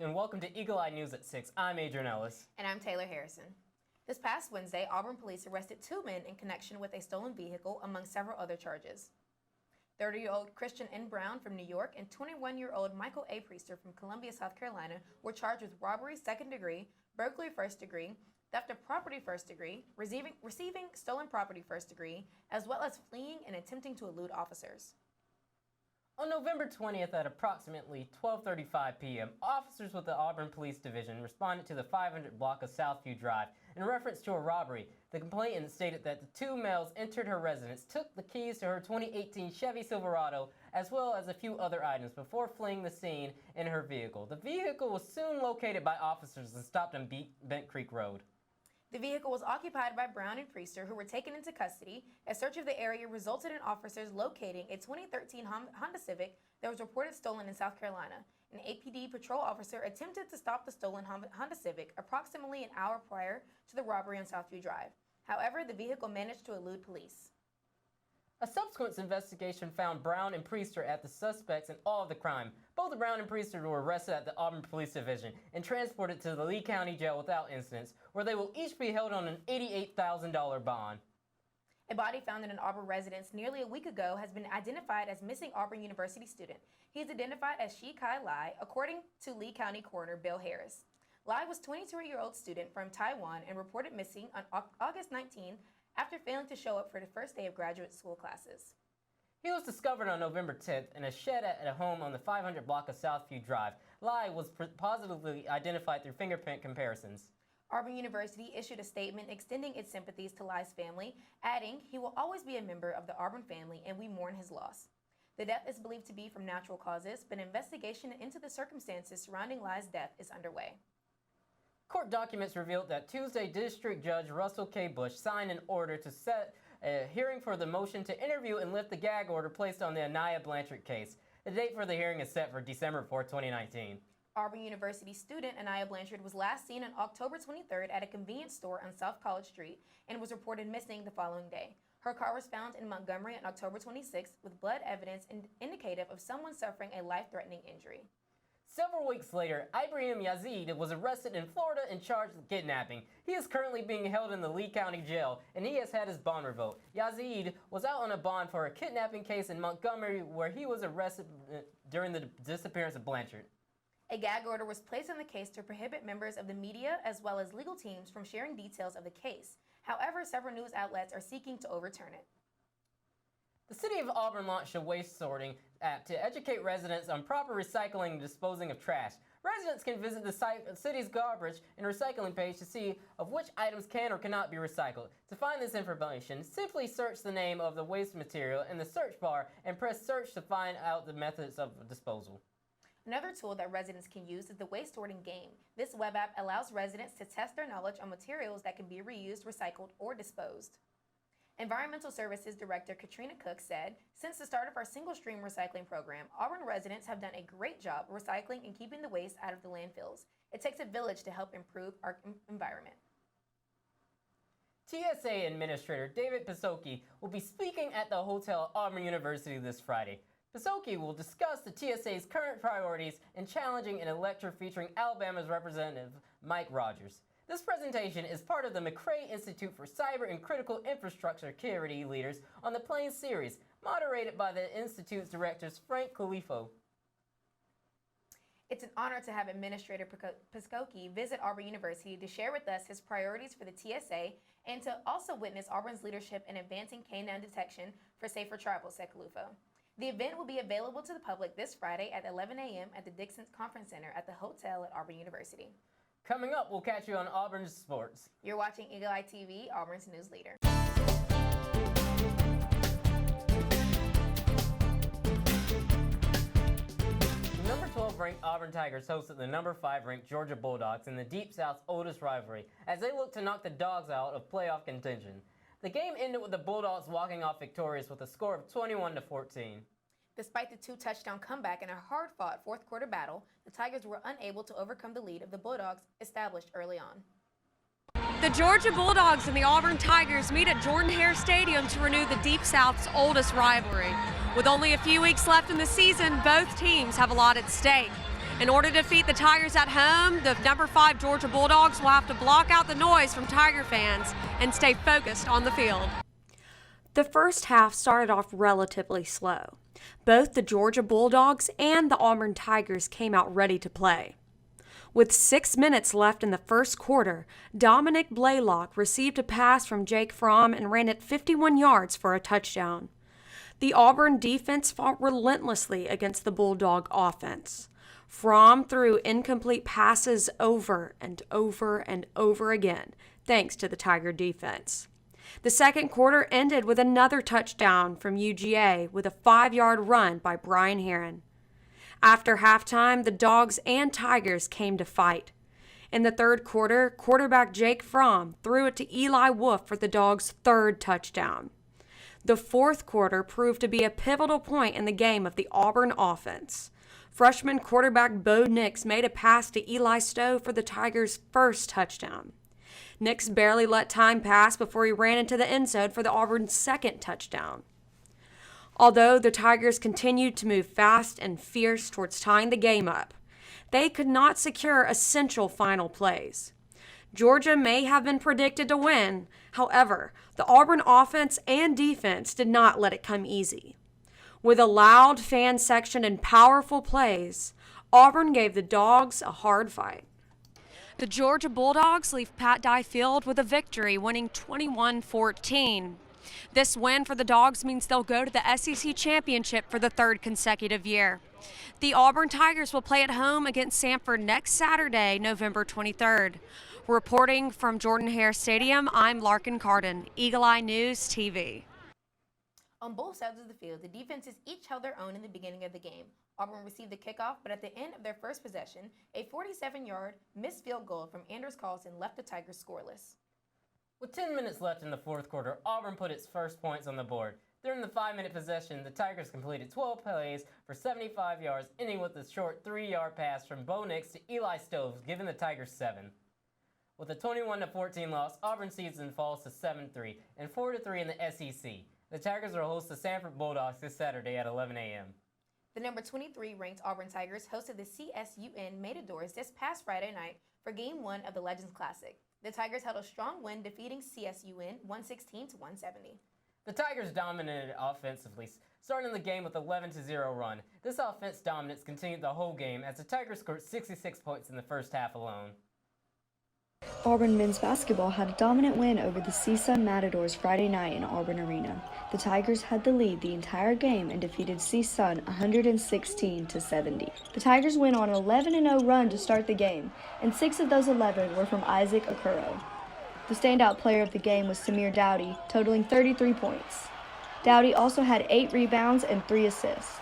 and welcome to Eagle Eye News at 6. I'm Adrian Ellis. And I'm Taylor Harrison. This past Wednesday, Auburn police arrested 2 men in connection with a stolen vehicle, among several other charges. 30-year-old Christian N. Brown from New York and 21-year-old Michael A. Priester from Columbia, South Carolina were charged with robbery second degree, burglary first degree, theft of property first degree, receiving stolen property first degree, as well as fleeing and attempting to elude officers. On November 20th at approximately 12:35 p.m., officers with the Auburn Police Division responded to the 500 block of Southview Drive in reference to a robbery. The complainant stated that the 2 males entered her residence, took the keys to her 2018 Chevy Silverado, as well as a few other items before fleeing the scene in her vehicle. The vehicle was soon located by officers and stopped on Bent Creek Road. The vehicle was occupied by Brown and Priester, who were taken into custody. A search of the area resulted in officers locating a 2013 Honda Civic that was reported stolen in South Carolina. An APD patrol officer attempted to stop the stolen Honda Civic approximately an hour prior to the robbery on Southview Drive. However, the vehicle managed to elude police. A subsequent investigation found Brown and Priester as the suspects in all of the crime. Both Brown and Priester were arrested at the Auburn Police Division and transported to the Lee County Jail without incidents, where they will each be held on an $88,000 bond. A body found in an Auburn residence nearly a week ago has been identified as missing Auburn University student. He is identified as Shikai Lai, according to Lee County Coroner Bill Harris. Lai was a 22-year-old student from Taiwan and reported missing on August 19 after failing to show up for the first day of graduate school classes. He was discovered on November 10th in a shed at a home on the 500 block of Southview Drive. Lai was positively identified through fingerprint comparisons. Auburn University issued a statement extending its sympathies to Lai's family, adding, "He will always be a member of the Auburn family and we mourn his loss." The death is believed to be from natural causes, but investigation into the circumstances surrounding Lai's death is underway. Court documents revealed that Tuesday District Judge Russell K. Bush signed an order to set a hearing for the motion to interview and lift the gag order placed on the Anaya Blanchard case. The date for the hearing is set for December 4, 2019. Auburn University student Anaya Blanchard was last seen on October 23rd at a convenience store on South College Street and was reported missing the following day. Her car was found in Montgomery on October 26th with blood evidence indicative of someone suffering a life-threatening injury. Several weeks later, Ibrahim Yazid was arrested in Florida and charged with kidnapping. He is currently being held in the Lee County Jail, and he has had his bond revoked. Yazid was out on a bond for a kidnapping case in Montgomery, where he was arrested during the disappearance of Blanchard. A gag order was placed on the case to prohibit members of the media as well as legal teams from sharing details of the case. However, several news outlets are seeking to overturn it. The City of Auburn launched a waste sorting app to educate residents on proper recycling and disposing of trash. Residents can visit the city's garbage and recycling page to see of which items can or cannot be recycled. To find this information, simply search the name of the waste material in the search bar and press search to find out the methods of disposal. Another tool that residents can use is the waste sorting game. This web app allows residents to test their knowledge on materials that can be reused, recycled, or disposed. Environmental Services Director Katrina Cook said, "Since the start of our single-stream recycling program, Auburn residents have done a great job recycling and keeping the waste out of the landfills. It takes a village to help improve our environment." TSA Administrator David Pasoki will be speaking at the Hotel Auburn University this Friday. Pasoki will discuss the TSA's current priorities in challenging an lecture featuring Alabama's Representative Mike Rogers. This presentation is part of the McRae Institute for Cyber and Critical Infrastructure Security Leaders on the Plains series, moderated by the Institute's directors Frank Califo. It's an honor to have Administrator Pasoki visit Auburn University to share with us his priorities for the TSA and to also witness Auburn's leadership in advancing canine detection for safer travel, said Califo. The event will be available to the public this Friday at 11 a.m. at the Dixon Conference Center at the hotel at Auburn University. Coming up, we'll catch you on Auburn's Sports. You're watching Eagle Eye TV, Auburn's news leader. The number 12 ranked Auburn Tigers hosted the number 5 ranked Georgia Bulldogs in the Deep South's oldest rivalry as they look to knock the Dogs out of playoff contention. The game ended with the Bulldogs walking off victorious with a score of 21-14. Despite the 2-touchdown comeback in a hard-fought fourth-quarter battle, the Tigers were unable to overcome the lead of the Bulldogs established early on. The Georgia Bulldogs and the Auburn Tigers meet at Jordan-Hare Stadium to renew the Deep South's oldest rivalry. With only a few weeks left in the season, both teams have a lot at stake. In order to defeat the Tigers at home, the number 5 Georgia Bulldogs will have to block out the noise from Tiger fans and stay focused on the field. The first half started off relatively slow. Both the Georgia Bulldogs and the Auburn Tigers came out ready to play. With 6 minutes left in the first quarter, Dominic Blaylock received a pass from Jake Fromm and ran it 51 yards for a touchdown. The Auburn defense fought relentlessly against the Bulldog offense. Fromm threw incomplete passes over and over and over again, thanks to the Tiger defense. The second quarter ended with another touchdown from UGA with a 5-yard run by Brian Herron. After halftime, the Dogs and Tigers came to fight. In the third quarter, quarterback Jake Fromm threw it to Eli Wolf for the Dogs' third touchdown. The fourth quarter proved to be a pivotal point in the game of the Auburn offense. Freshman quarterback Bo Nix made a pass to Eli Stowe for the Tigers' first touchdown. Nix barely let time pass before he ran into the end zone for the Auburn's second touchdown. Although the Tigers continued to move fast and fierce towards tying the game up, they could not secure essential final plays. Georgia may have been predicted to win. However, the Auburn offense and defense did not let it come easy. With a loud fan section and powerful plays, Auburn gave the Dogs a hard fight. The Georgia Bulldogs leave Pat Dye Field with a victory, winning 21-14. This win for the Dogs means they'll go to the SEC Championship for the third consecutive year. The Auburn Tigers will play at home against Samford next Saturday, November 23rd. Reporting from Jordan-Hare Stadium, I'm Larkin Carden, Eagle Eye News TV. On both sides of the field, the defenses each held their own in the beginning of the game. Auburn received the kickoff, but at the end of their first possession, a 47-yard missed field goal from Anders Carlson left the Tigers scoreless. With 10 minutes left in the fourth quarter, Auburn put its first points on the board. During the 5-minute possession, the Tigers completed 12 plays for 75 yards, ending with a short 3-yard pass from Bo Nix to Eli Stowe, giving the Tigers 7. With a 21-14 loss, Auburn's season falls to 7-3 and 4-3 in the SEC. The Tigers will host the Samford Bulldogs this Saturday at 11 a.m. The number 23 ranked Auburn Tigers hosted the CSUN Matadors this past Friday night for Game 1 of the Legends Classic. The Tigers held a strong win, defeating CSUN 116-170. The Tigers dominated offensively, starting the game with a 11-0 run. This offense dominance continued the whole game as the Tigers scored 66 points in the first half alone. Auburn men's basketball had a dominant win over the CSUN Matadors Friday night in Auburn Arena. The Tigers had the lead the entire game and defeated CSUN 116-70. The Tigers went on an 11-0 run to start the game, and 6 of those 11 were from Isaac Okoro. The standout player of the game was Samir Dowdy, totaling 33 points. Dowdy also had 8 rebounds and 3 assists.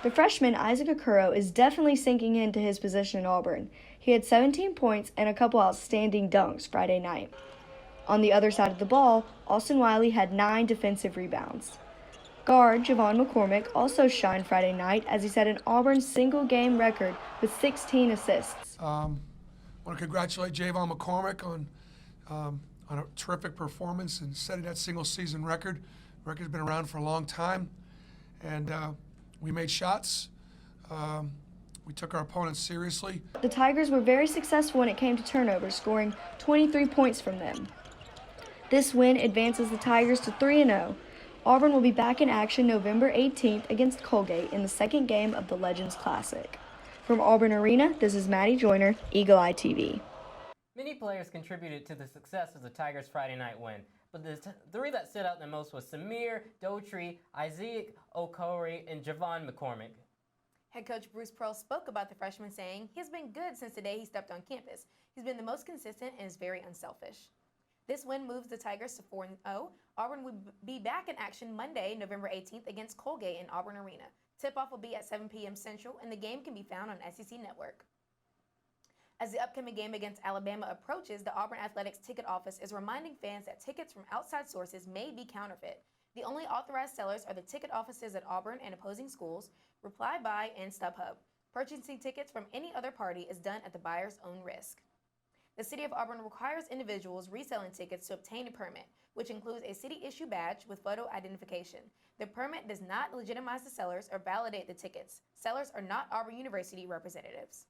The freshman Isaac Okoro is definitely sinking into his position in Auburn. He had 17 points and a couple outstanding dunks Friday night. On the other side of the ball, Austin Wiley had 9 defensive rebounds. Guard Javon McCormick also shined Friday night as he set an Auburn single-game record with 16 assists. I want to congratulate Javon McCormick on a terrific performance and setting that single-season record. The record's been around for a long time, and we made shots. We took our opponents seriously. The Tigers were very successful when it came to turnovers, scoring 23 points from them. This win advances the Tigers to 3-0. Auburn will be back in action November 18th against Colgate in the second game of the Legends Classic. From Auburn Arena, this is Maddie Joyner, Eagle Eye TV. Many players contributed to the success of the Tigers' Friday night win, but the three that stood out the most was Samir, Dotry, Isaac Okoro, and Javon McCormick. Head coach Bruce Pearl spoke about the freshman, saying, "He's been good since the day he stepped on campus. He's been the most consistent and is very unselfish." This win moves the Tigers to 4-0. Auburn will be back in action Monday, November 18th against Colgate in Auburn Arena. Tip-off will be at 7 p.m. Central, and the game can be found on SEC Network. As the upcoming game against Alabama approaches, the Auburn Athletics ticket office is reminding fans that tickets from outside sources may be counterfeit. The only authorized sellers are the ticket offices at Auburn and opposing schools, Reply Buy, and StubHub. Purchasing tickets from any other party is done at the buyer's own risk. The City of Auburn requires individuals reselling tickets to obtain a permit. which includes a city-issue badge with photo identification. The permit does not legitimize the sellers or validate the tickets. Sellers are not Auburn University representatives.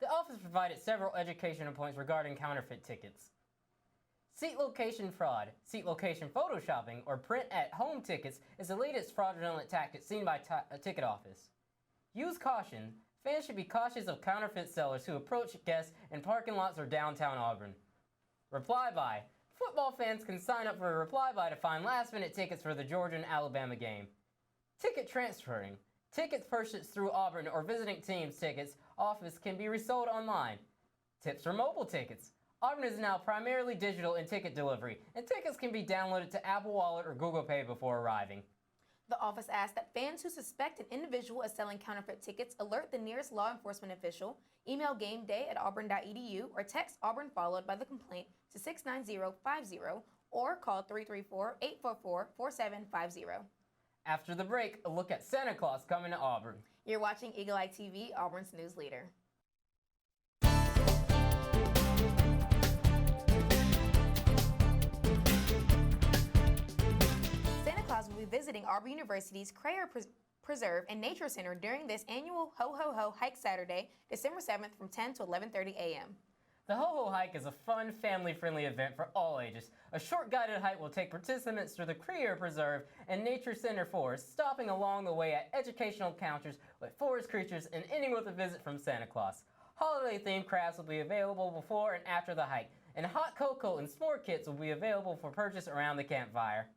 The office provided several educational points regarding counterfeit tickets. Seat location fraud, seat location photoshopping, or print-at-home tickets is the latest fraudulent tactic seen by a ticket office. Use caution. Fans should be cautious of counterfeit sellers who approach guests in parking lots or downtown Auburn. Reply Buy. Football fans can sign up for a Reply Buy to find last-minute tickets for the Georgia and Alabama game. Ticket transferring. Tickets purchased through Auburn or visiting teams' tickets office can be resold online. Tips for mobile tickets. Auburn is now primarily digital in ticket delivery, and tickets can be downloaded to Apple Wallet or Google Pay before arriving. The office asks that fans who suspect an individual is selling counterfeit tickets alert the nearest law enforcement official, email gameday@auburn.edu, or text Auburn followed by the complaint to 69050 or call 334-844-4750. After the break, a look at Santa Claus coming to Auburn. You're watching Eagle Eye TV, Auburn's news leader. Santa Claus will be visiting Auburn University's Crayer Preserve and Nature Center during this annual Ho Ho Ho Hike Saturday, December 7th from 10 to 11:30 a.m. The Ho Ho Hike is a fun, family-friendly event for all ages. A short guided hike will take participants through the Crayer Preserve and Nature Center forest, stopping along the way at educational encounters with forest creatures and ending with a visit from Santa Claus. Holiday-themed crafts will be available before and after the hike, and hot cocoa and s'more kits will be available for purchase around the campfire.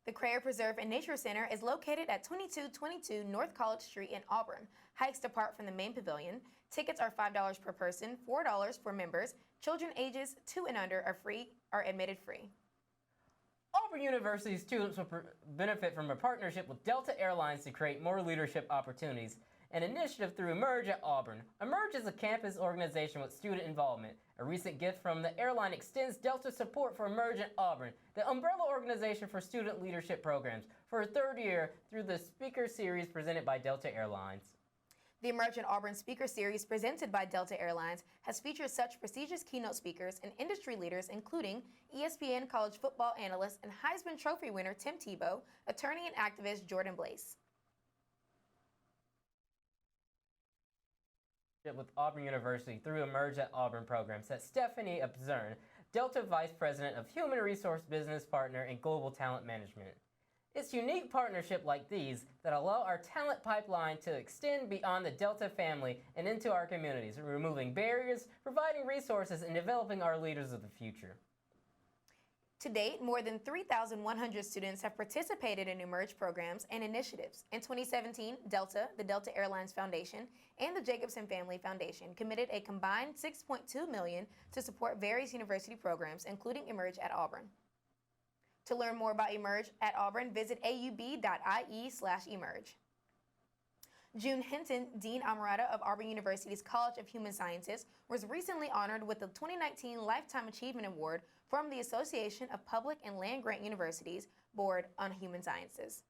The Crayer Preserve and Nature Center is located at 2222 North College Street in Auburn. Hikes depart from the main pavilion. Tickets are $5 per person, $4 for members. Children ages 2 and under are admitted free. Auburn University students will benefit from a partnership with Delta Airlines to create more leadership opportunities. An initiative through Emerge at Auburn. Emerge is a campus organization with student involvement. A recent gift from the airline extends Delta support for Emerge at Auburn, the umbrella organization for student leadership programs, for a third year through the speaker series presented by Delta Airlines. The Emerge at Auburn Speaker Series presented by Delta Airlines has featured such prestigious keynote speakers and industry leaders including ESPN college football analyst and Heisman Trophy winner Tim Tebow, attorney and activist Jordan Blaze. With Auburn University through Emerge at Auburn program, said Stephanie Abzern, Delta Vice President of Human Resource Business Partner and Global Talent Management. It's unique partnership like these that allow our talent pipeline to extend beyond the Delta family and into our communities, removing barriers, providing resources, and developing our leaders of the future. To date, more than 3,100 students have participated in Emerge programs and initiatives. In 2017, Delta, the Delta Airlines Foundation, and the Jacobson Family Foundation committed a combined $6.2 million to support various university programs, including Emerge at Auburn. To learn more about Emerge at Auburn, visit aub.ie/emerge. June Hinton, Dean Amarata of Auburn University's College of Human Sciences, was recently honored with the 2019 Lifetime Achievement Award from the Association of Public and Land-Grant Universities Board on Human Sciences.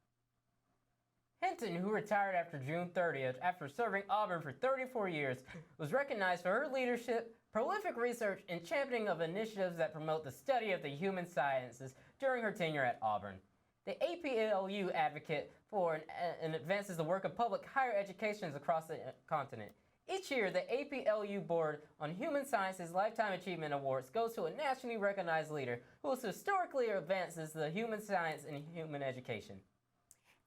Hinton, who retired after June 30th after serving Auburn for 34 years, was recognized for her leadership, prolific research, and championing of initiatives that promote the study of the human sciences during her tenure at Auburn. The APLU advocate for and advances the work of public higher educations across the continent. Each year, the APLU Board on Human Sciences Lifetime Achievement Awards goes to a nationally recognized leader who historically advances the human science and human education.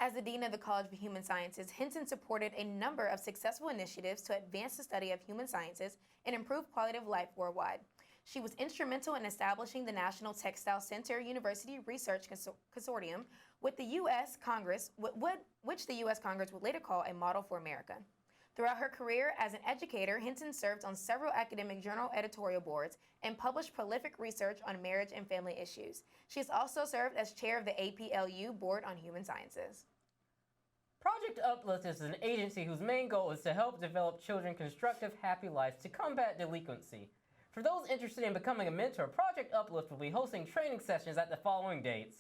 As the Dean of the College of Human Sciences, Hinton supported a number of successful initiatives to advance the study of human sciences and improve quality of life worldwide. She was instrumental in establishing the National Textile Center University Research Consortium with the U.S. Congress, which the U.S. Congress would later call a model for America. Throughout her career as an educator, Hinton served on several academic journal editorial boards and published prolific research on marriage and family issues. She has also served as chair of the APLU Board on Human Sciences. Project Uplift is an agency whose main goal is to help develop children constructive, happy lives to combat delinquency. For those interested in becoming a mentor, Project Uplift will be hosting training sessions at the following dates: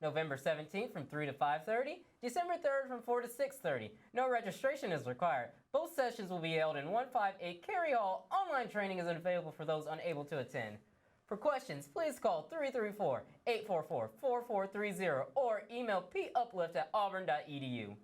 November 17th from 3 to 5:30, December 3rd from 4 to 6:30. No registration is required. Both sessions will be held in 158 Cary Hall. Online training is available for those unable to attend. For questions, please call 334-844-4430 or email puplift@auburn.edu.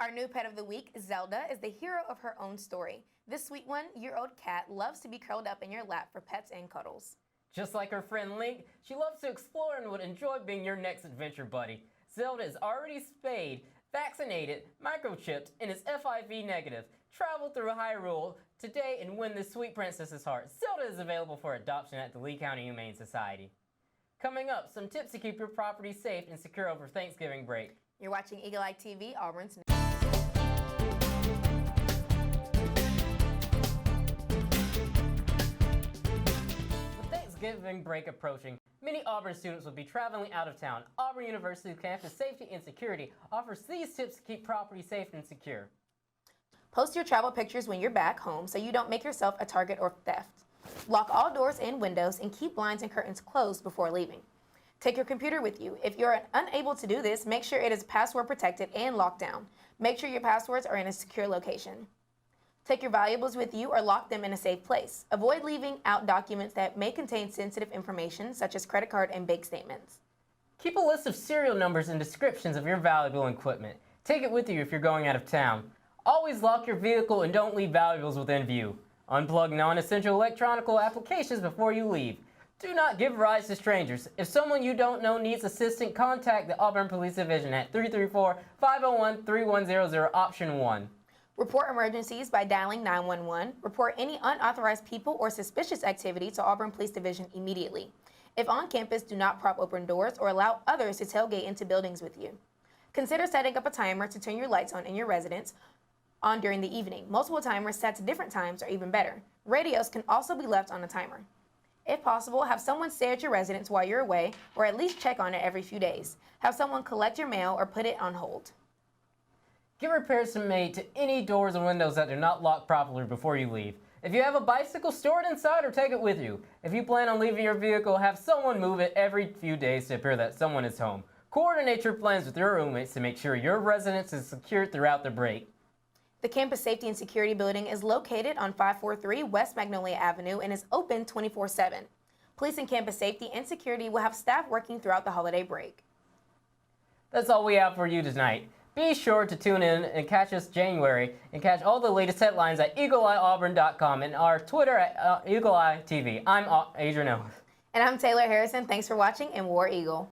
Our new pet of the week, Zelda, is the hero of her own story. This sweet one-year-old cat loves to be curled up in your lap for pets and cuddles. Just like her friend Link, she loves to explore and would enjoy being your next adventure buddy. Zelda is already spayed, vaccinated, microchipped, and is FIV negative. Travel through Hyrule today and win this sweet princess's heart. Zelda is available for adoption at the Lee County Humane Society. Coming up, some tips to keep your property safe and secure over Thanksgiving break. You're watching Eagle Eye TV, Auburn's news. With Thanksgiving break approaching, many Auburn students will be traveling out of town. Auburn University Campus Safety and Security offers these tips to keep property safe and secure. Post your travel pictures when you're back home so you don't make yourself a target or theft. Lock all doors and windows and keep blinds and curtains closed before leaving. Take your computer with you. If you're unable to do this, make sure it is password protected and locked down. Make sure your passwords are in a secure location. Take your valuables with you or lock them in a safe place. Avoid leaving out documents that may contain sensitive information such as credit card and bank statements. Keep a list of serial numbers and descriptions of your valuable equipment. Take it with you if you're going out of town. Always lock your vehicle and don't leave valuables within view. Unplug non-essential electronic applications before you leave. Do not give rides to strangers. If someone you don't know needs assistance, contact the Auburn Police Division at 334-501-3100, option 1. Report emergencies by dialing 911. Report any unauthorized people or suspicious activity to Auburn Police Division immediately. If on campus, do not prop open doors or allow others to tailgate into buildings with you. Consider setting up a timer to turn your lights on in your residence on during the evening. Multiple timers set to different times are even better. Radios can also be left on a timer. If possible, have someone stay at your residence while you're away, or at least check on it every few days. Have someone collect your mail or put it on hold. Get repairs made to any doors and windows that do not lock properly before you leave. If you have a bicycle, store it inside or take it with you. If you plan on leaving your vehicle, have someone move it every few days to appear that someone is home. Coordinate your plans with your roommates to make sure your residence is secure throughout the break. The Campus Safety and Security Building is located on 543 West Magnolia Avenue and is open 24/7. Police and Campus Safety and Security will have staff working throughout the holiday break. That's all we have for you tonight. Be sure to tune in and catch us January and catch all the latest headlines at eagleeyeauburn.com and our Twitter at Eagle Eye TV. I'm Adrian Owens. And I'm Taylor Harrison. Thanks for watching and War Eagle.